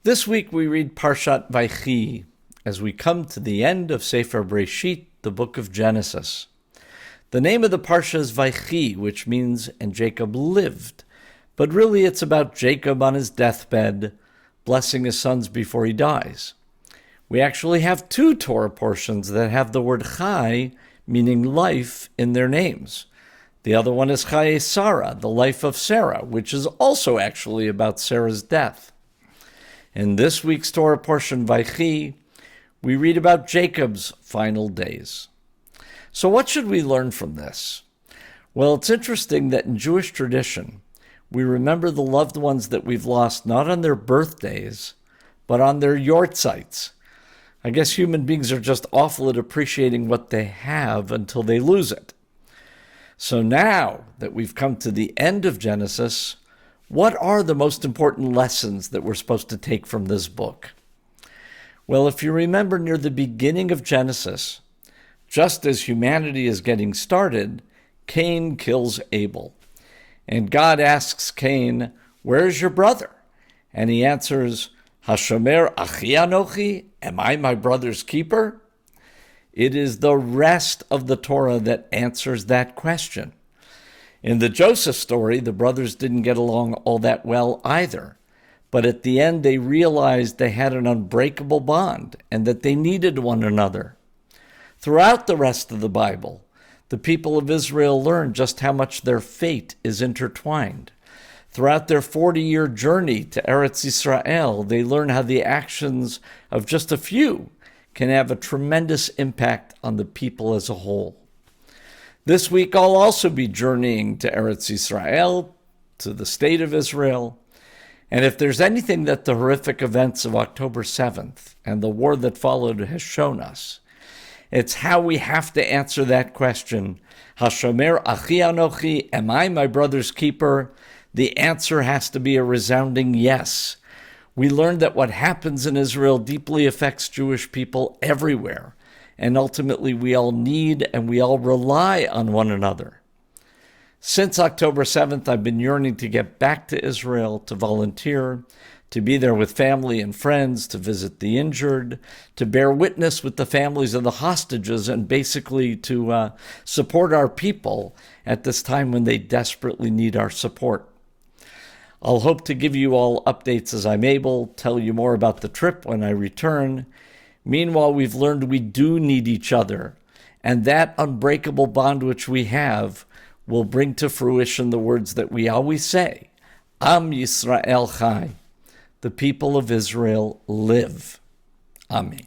This week we read Parshat VaYechi as we come to the end of Sefer Breshit, the book of Genesis. The name of the parsha is VaYechi, which means, and Jacob lived. But really it's about Jacob on his deathbed, blessing his sons before he dies. We actually have two Torah portions that have the word Chai, meaning life, in their names. The other one is Chai Sarah, the life of Sarah, which is also actually about Sarah's death. In this week's Torah portion, VaYechi, we read about Jacob's final days. So what should we learn from this? Well, it's interesting that in Jewish tradition, we remember the loved ones that we've lost not on their birthdays, but on their yortzites. I guess human beings are just awful at appreciating what they have until they lose it. So now that we've come to the end of Genesis, what are the most important lessons that we're supposed to take from this book? Well, if you remember near the beginning of Genesis, just as humanity is getting started, Cain kills Abel. And God asks Cain, "Where's your brother?" And he answers, "Hashomer Achi Anochi, am I my brother's keeper?" It is the rest of the Torah that answers that question. In the Joseph story, the brothers didn't get along all that well either. But at the end, they realized they had an unbreakable bond and that they needed one another. Throughout the rest of the Bible, the people of Israel learn just how much their fate is intertwined. Throughout their 40-year journey to Eretz Yisrael, they learn how the actions of just a few can have a tremendous impact on the people as a whole. This week, I'll also be journeying to Eretz Yisrael, to the state of Israel. And if there's anything that the horrific events of October 7th and the war that followed has shown us, it's how we have to answer that question. Hashomer Achi Anochi, am I my brother's keeper? The answer has to be a resounding yes. We learned that what happens in Israel deeply affects Jewish people everywhere. And ultimately, we all need and we all rely on one another. Since October 7th, I've been yearning to get back to Israel, to volunteer, to be there with family and friends, to visit the injured, to bear witness with the families of the hostages, and basically to support our people at this time when they desperately need our support. I'll hope to give you all updates as I'm able, tell you more about the trip when I return. Meanwhile, we've learned we do need each other, and that unbreakable bond which we have will bring to fruition the words that we always say, Am Yisrael Chai, the people of Israel live. Amen.